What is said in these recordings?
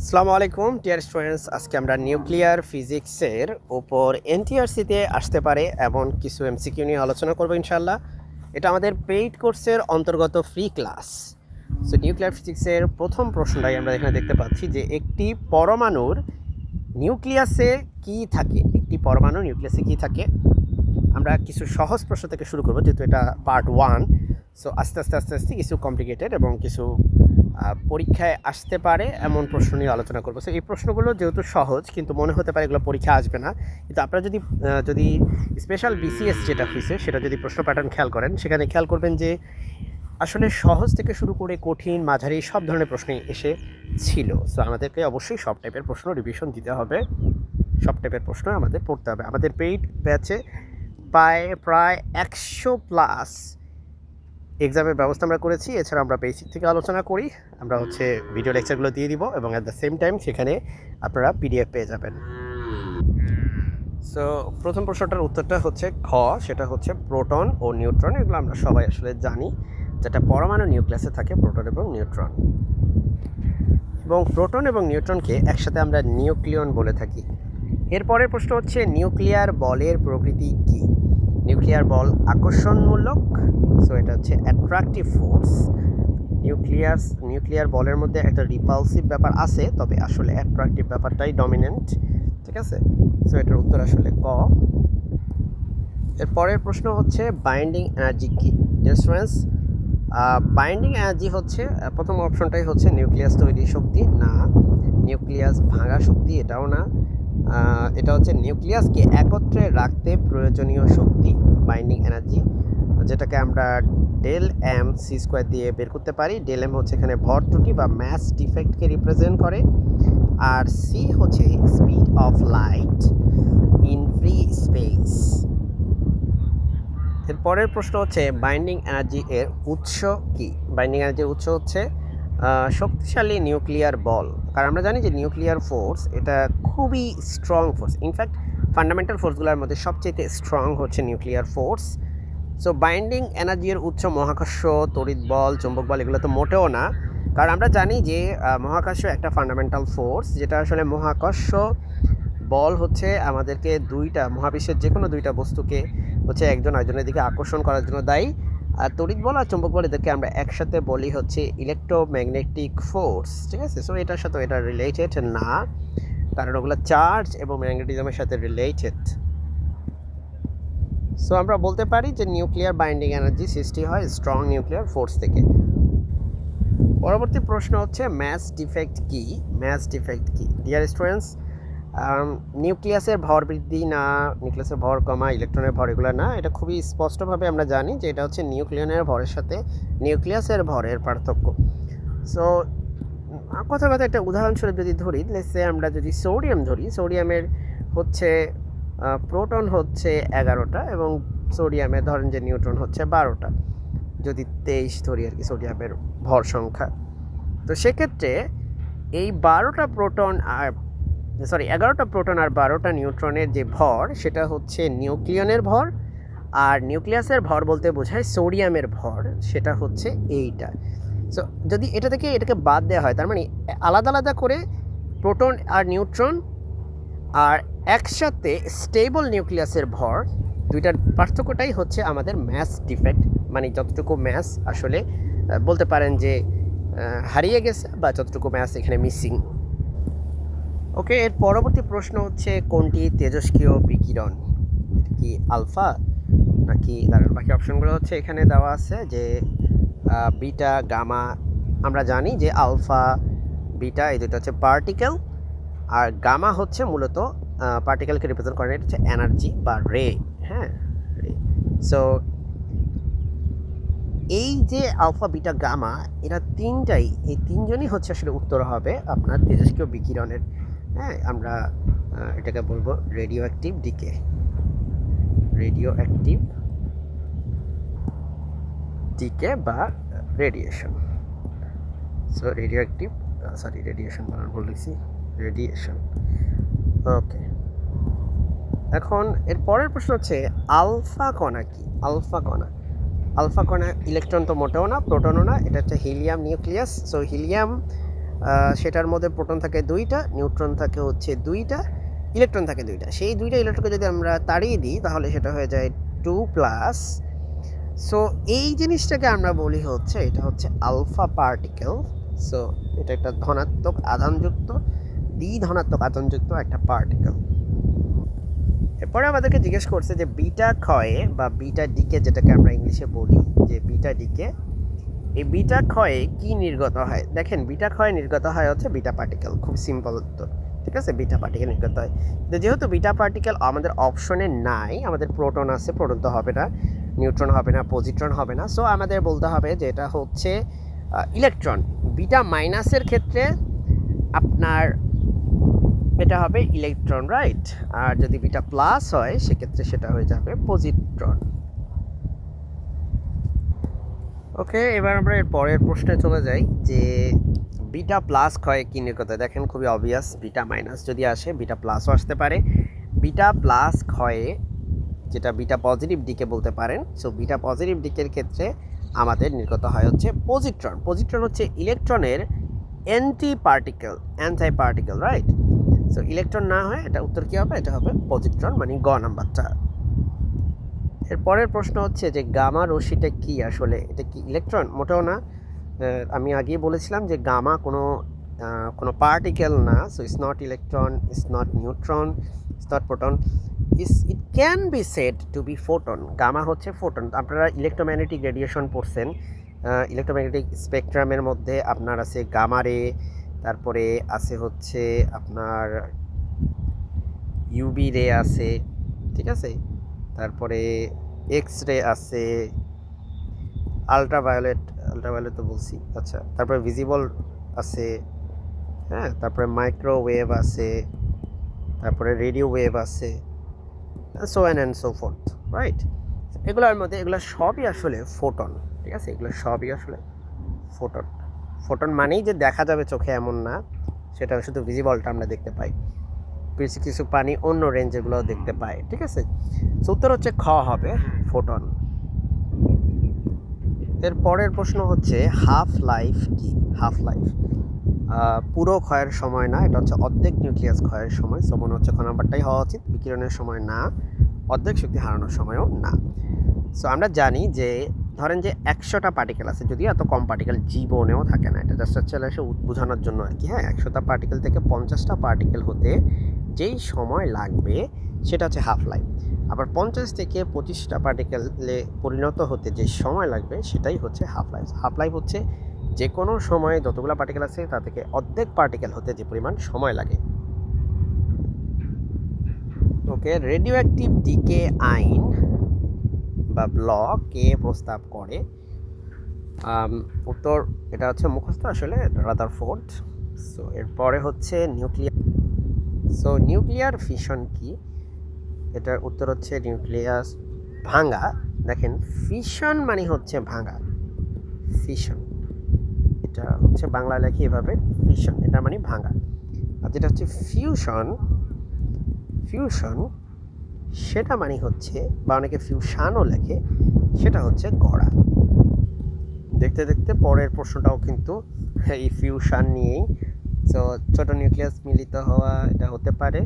আসসালামু আলাইকুম dear students, আজকে আমরা নিউক্লিয়ার ফিজিক্সের উপর এনটিআরসিতে আসতে পারে এমন কিছু এমসিকিউ নিয়ে আলোচনা করবো ইনশাল্লাহ। এটা আমাদের পেইড কোর্সের অন্তর্গত ফ্রি ক্লাস। সো নিউক্লিয়ার ফিজিক্সের প্রথম প্রশ্নটাই আমরা এখানে দেখতে পাচ্ছি যে একটি পরমাণুর নিউক্লিয়াসে কি থাকে। একটি পরমাণু নিউক্লিয়াসে কি থাকে। আমরা কিছু সহজ প্রশ্ন থেকে শুরু করবো, যেহেতু এটা পার্ট 1। সো আস্তে আস্তে আস্তে আস্তে কিছু কমপ্লিকেটেড এবং কিছু পরীক্ষায় আসতে পারে এমন প্রশ্ন নিয়ে আলোচনা করবো। সো এই প্রশ্নগুলো যেহেতু সহজ, কিন্তু মনে হতে পারে এগুলো পরীক্ষা আসবে না, কিন্তু আপনারা যদি স্পেশাল বিসিএস যেটা হয়েছে সেটা যদি প্রশ্ন প্যাটার্ন খেয়াল করেন, সেখানে খেয়াল করবেন যে আসলে সহজ থেকে শুরু করে কঠিন মাঝারি সব ধরনের প্রশ্নই এসেছিল। সো আমাদেরকে অবশ্যই সব টাইপের প্রশ্ন রিভিশন দিতে হবে, সব টাইপের প্রশ্ন আমাদের পড়তে হবে। আমাদের পেইড ব্যাচে প্রায় 100+ এক্সামের ব্যবস্থা আমরা করেছি। এছাড়া আমরা বেসিক থেকে আলোচনা করি, আমরা ভিডিও লেকচারগুলো দিয়ে দিব এবং অ্যাট দ্য সেম টাইম সেখানে আপনারা পিডিএফ পেয়ে যাবেন। সো প্রথম প্রশ্নটার উত্তরটা খ, সেটা প্রোটন ও নিউট্রন। এগুলো আমরা সবাই আসলে জানি, যেটা পরমাণু নিউক্লিয়াসে থাকে প্রোটন এবং নিউট্রন। এবং প্রোটন এবং নিউট্রনকে একসাথে আমরা নিউক্লিয়ন বলে থাকি। এরপরের প্রশ্ন নিউক্লিয়ার বলের প্রকৃতি কী। নিউক্লিয়ার বল আকর্ষণমূলক, সো এটা অ্যাট্রাকটিভ ফোর্স। নিউক্লিয়ার বলের মধ্যে একটা রিপালসিভ ব্যাপার আছে, তবে আসলে অ্যাট্রাকটিভ ব্যাপারটাই ডমিনেন্ট, ঠিক আছে। সো এটার উত্তর আসলে ক। এর পরের প্রশ্ন বাইন্ডিং এনার্জি কী। ডিয়ার স্টুডেন্টস, বাইন্ডিং এনার্জি প্রথম অপশনটাই নিউক্লিয়াস তৈরি শক্তি না, নিউক্লিয়াস ভাঙা শক্তি এটাও না। এটা নিউক্লিয়াসকে একত্রে রাখতে প্রয়োজনীয় শক্তি, বাইন্ডিং এনার্জি, যেটাকে আমরা ডেল এম সি স্কোয়ার দিয়ে বের করতে পারি। ডেল এম এখানে ভর ত্রুটি বা ম্যাস ডিফেক্টকে রিপ্রেজেন্ট করে, আর c speed of light in free space. এর পরের প্রশ্ন বাইন্ডিং এনার্জি এর উৎস কি। বাইন্ডিং এনার্জির উৎস শক্তিশালী নিউক্লিয়ার বল। কারণ আমরা জানি যে নিউক্লিয়ার ফোর্স এটা খুবই স্ট্রং ফোর্স, ইনফ্যাক্ট ফান্ডামেন্টাল ফোর্সগুলোর মধ্যে সবচেয়ে strong nuclear force. So binding এনার্জির উৎস মহাকর্ষ, তড়িৎ বল, চৌম্বক বল এগুলো তো মোটেও না। কারণ আমরা জানি যে মহাকর্ষ একটা ফান্ডামেন্টাল ফোর্স, যেটা আসলে মহাকর্ষ বল আমাদেরকে মহাবিশ্বের যে কোনো দুইটা বস্তুকে একজন আরেকজনের দিকে আকর্ষণ করার জন্য দায়ী। আর তড়িৎ বল আর চৌম্বক বল এদেরকে আমরা একসাথে বলি ইলেকট্রোম্যাগনেটিক ফোর্স, ঠিক আছে। সো এটার সাথে এটা রিলেটেড না, কারণ ওগুলো চার্জ এবং ম্যাগনেটিজমের সাথে রিলেটেড। সো আমরা বলতে পারি যে নিউক্লিয়ার বাইন্ডিং এনার্জি সৃষ্টি হয় স্ট্রং নিউক্লিয়ার ফোর্স থেকে। পরবর্তী প্রশ্ন ম্যাস ডিফেক্ট কি। ম্যাস ডিফেক্ট কি ডিয়ার স্টুডেন্টস, নিউক্লিয়াসের ভর বৃদ্ধি না, নিউক্লিয়াসের ভর কমা, ইলেকট্রনের ভর এগুলো না। এটা খুবই স্পষ্টভাবে আমরা জানি যে এটা নিউক্লিয়নের ভরের সাথে নিউক্লিয়াসের ভরের পার্থক্য। সো কথা একটা উদাহরণস্বরূপ যদি ধরি, লেটসে আমরা যদি সোডিয়াম ধরি, সোডিয়ামের প্রোটন 11টা এবং সোডিয়ামের ধরেন যে নিউট্রন 12টা, যদি 23 ধরি আর কি সোডিয়ামের ভর সংখ্যা। তো সেক্ষেত্রে এই 11টা প্রোটন আর 12টা নিউট্রনের যে ভর, সেটা নিউক্লিয়নের ভর, আর নিউক্লিয়াসের ভর বলতে বোঝায় সোডিয়ামের ভর, সেটা এইটা। সো যদি এটা থেকে এটাকে বাদ দেওয়া হয়, তার মানে আলাদা আলাদা করে প্রোটন আর নিউট্রন আর একসাথে স্টেবল নিউক্লিয়াসের ভর, দুইটার পার্থক্যটাই আমাদের ম্যাস ডিফেক্ট। মানে যতটুকু ম্যাস আসলে বলতে পারেন যে হারিয়ে গেছে, বা যতটুকু ম্যাস এখানে মিসিং। ওকে, এর পরবর্তী প্রশ্ন কোনটি তেজস্ক্রিয় বিকিরণ। এটা কি আলফা নাকি, দাঁড়ান বাকি অপশনগুলো এখানে দেওয়া আছে যে বিটা, গামা। আমরা জানি যে আলফা, বিটা এই দুটো পার্টিকেল, আর গামা মূলত পার্টিকেলকে রিপ্রেজেন্ট করে। এটা এনার্জি বা রে, হ্যাঁ, রে। সো এই যে আলফা, বিটা, গামা, এরা এই তিনজনই আসলে উত্তর হবে আপনার তেজস্ক্রিয় বিকিরণের। হ্যাঁ, আমরা এটাকে বলবো রেডিও অ্যাক্টিভ ডিকে, বা রেডিয়েশন। সো রেডিয়েশন বানান ভুল লিখছি, রেডিয়েশন। ওকে, এখন এর পরের প্রশ্ন আলফা কণা কি। আলফা কণা ইলেকট্রন তো মোটেও না, প্রোটনও না, এটা হিলিয়াম নিউক্লিয়াস। সো হিলিয়াম সেটার মধ্যে প্রোটন থাকে 2টা, নিউট্রন থাকে হচ্ছে 2টা, ইলেকট্রন থাকে 2টা। সেই 2টা ইলেকট্রনকে যদি আমরা তাড়িয়ে দিই তাহলে সেটা হয়ে যায় 2+। সো এই জিনিসটাকে আমরা বলি হচ্ছে এটা হচ্ছে আলফা পার্টিকেল। সো এটা একটা ধনাত্মক আধানযুক্ত, দ্বিধনাত্মক আধানযুক্ত একটা পার্টিকেল। এরপরে আমাদেরকে জিজ্ঞেস করছে যে বিটা ক্ষয়ে বা বিটা ডিকে, যেটাকে আমরা ইংলিশে বলি যে বিটা ডিকে, এই বিটা ক্ষয়ে কি নির্গত হয়। দেখেন বিটা ক্ষয়ে নির্গত হয় হচ্ছে বিটা পার্টিকেল, খুব সিম্পল উত্তর, ঠিক আছে। বিটা পার্টিকেল নির্গত হয়, যেহেতু বিটা পার্টিকেল আমাদের অপশনে নাই, আমাদের প্রোটন আছে, প্রোটন তো হবে না, নিউট্রন হবে না, পজিট্রন হবে না, সো আমাদের বলতে হবে যে এটা হচ্ছে ইলেকট্রন। বিটা মাইনাসের ক্ষেত্রে আপনার এটা হবে ইলেকট্রন, রাইট। আর যদি বিটা প্লাস হয় সেক্ষেত্রে সেটা হয়ে যাবে পজিট্রন। ওকে, এবার আমরা এর পরের প্রশ্নে চলে যাই যে বিটা প্লাস ক্ষয়ে কী নির্গত হয়। দেখেন খুবই অবভিয়াস, বিটা মাইনাস যদি আসে বিটা প্লাসও আসতে পারে। বিটা প্লাস ক্ষয়ে, যেটা বিটা পজিটিভ দিকে বলতে পারেন, সো বিটা পজিটিভ দিকের ক্ষেত্রে আমাদের নির্গত হয় হচ্ছে পজিট্রন। পজিট্রন হচ্ছে ইলেকট্রনের anti particle, right. So electron না হয় এটা উত্তর কী হবে, এটা হবে পজিট্রন, মানে গ নাম্বারটা। এর পরের প্রশ্ন হচ্ছে যে গামা রশ্মিটা কি আসলে, এটা কি ইলেকট্রন? মোটেও না। আমি আগেই বলেছিলাম যে গামা কোনো পার্টিকেল না। So it's not electron, it's not neutron, it's not proton, it can be said to be photon. গামা হচ্ছে ফোটন। আপনারা ইলেকট্রোম্যাগনেটিক রেডিয়েশন পড়ছেন, ইলেকট্রোম্যাগনেটিক স্পেকট্রামের মধ্যে আপনার আছে গামা রে, তারপরে আছে হচ্ছে আপনার ইউবি রে আছে, ঠিক আছে, তারপরে এক্স রে আছে, আলট্রাভায়োলেট তো বলছি, আচ্ছা, তারপরে ভিজিবল আছে, হ্যাঁ, তারপরে মাইক্রোওয়েভ আছে, তারপরে রেডিও ওয়েভ আছে, so and so fourth, right. এগুলোর মধ্যে এগুলো সবই আসলে ফোটন, ঠিক আছে, এগুলো সবই আসলে ফোটন। ফোটন মানেই যে দেখা যাবে চোখে এমন না, সেটা শুধু ভিজিবলটা আমরা দেখতে পাই, কিছু পানি অন্য রেঞ্জেগুলোও দেখতে পাই, ঠিক আছে। সো উত্তর হচ্ছে খ হবে ফোটন। এর পরের প্রশ্ন হচ্ছে হাফ লাইফ কি। হাফ লাইফ পুরো ক্ষয়ের সময় না, এটা হচ্ছে অর্ধেক নিউক্লিয়াস ক্ষয়ের সময়। সো মনে হচ্ছে খ নাম্বারটাই হওয়া উচিত, বিকিরণের সময় না, অর্ধেক শক্তি হারানোর সময়ও না। সো আমরা জানি যে ধরেন যে 100টা পার্টিকেল আছে, যদিও এত কম পার্টিকেল জীবনেও থাকে না, এটা জাস্ট হচ্ছে এসে বোঝানোর জন্য আর কি, হ্যাঁ। 100টা পার্টিকেল থেকে 50টা পার্টিকেল হতে যেই সময় লাগবে সেটা হচ্ছে হাফ লাইফ। আবার 50 থেকে 25টা পার্টিকেলে পরিণত হতে যে সময় লাগবে সেটাই হচ্ছে হাফ লাইফ। হাফ লাইফ হচ্ছে যে কোনো সময়ে যতগুলো পার্টিকেল আছে তা থেকে অর্ধেক পার্টিকেল হতে যে পরিমাণ সময় লাগে। ওকে, রেডিও অ্যাক্টিভ ডিকে আইন বা ল কে প্রস্তাব করে। উত্তর এটা হচ্ছে মুখস্থ আসলে, রাদারফোর্ড। সো এরপরে হচ্ছে নিউক্লিয়ার ফিশন কি, এটার উত্তর হচ্ছে নিউক্লিয়াস ভাঙা। দেখেন ফিশন মানে হচ্ছে ভাঙা, ফিশন, এটা হচ্ছে বাংলা লেখি এভাবে, ফিশন এটা মানে ভাঙা। আর যেটা হচ্ছে ফিউশন সেটা মানে হচ্ছে, বা অনেকে ফিউশানও লেখে, সেটা হচ্ছে গড়া। দেখতে দেখতে পরের প্রশ্নটাও কিন্তু এই ফিউশন নিয়েই। সো ছোটো নিউক্লিয়াস মিলিত হওয়া এটা হতে পারে,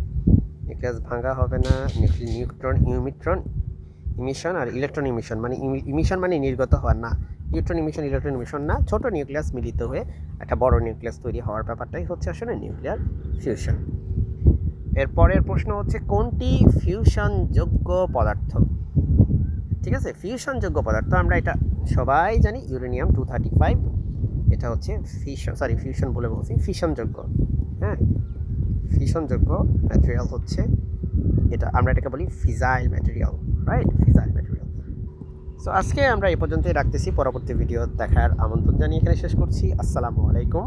নিউক্লিয়াস ভাঙা হবে না, নিউট্রন ইমিশন, আর ইলেকট্রন ইমিশন মানে ইমিশন মানে নির্গত হওয়া না, নিউট্রন ইমিশন না, ছোটো নিউক্লিয়াস মিলিত হয়ে একটা বড় নিউক্লিয়াস তৈরি হওয়ার ব্যাপারটাই হচ্ছে আসলে নিউক্লিয়ার ফিউশন। এর পরের প্রশ্ন হচ্ছে কোনটি ফিউশনযোগ্য পদার্থ। ঠিক আছে, ফিউশনযোগ্য পদার্থ আমরা এটা সবাই জানি, ইউরেনিয়াম 235, এটা হচ্ছে ফিউশন বলে বলছি, ফিশনযোগ্য, হ্যাঁ, ফিশনযোগ্য ম্যাটেরিয়াল হচ্ছে এটা, আমরা এটাকে বলি ফিজাইল ম্যাটেরিয়াল, রাইট, ফিজাইল ম্যাটেরিয়াল। সো আজকে আমরা এই পর্যন্তই রাখতেছি, পরবর্তী ভিডিও দেখার আমন্ত্রণ জানিয়ে এখানে শেষ করছি। আসসালামু আলাইকুম।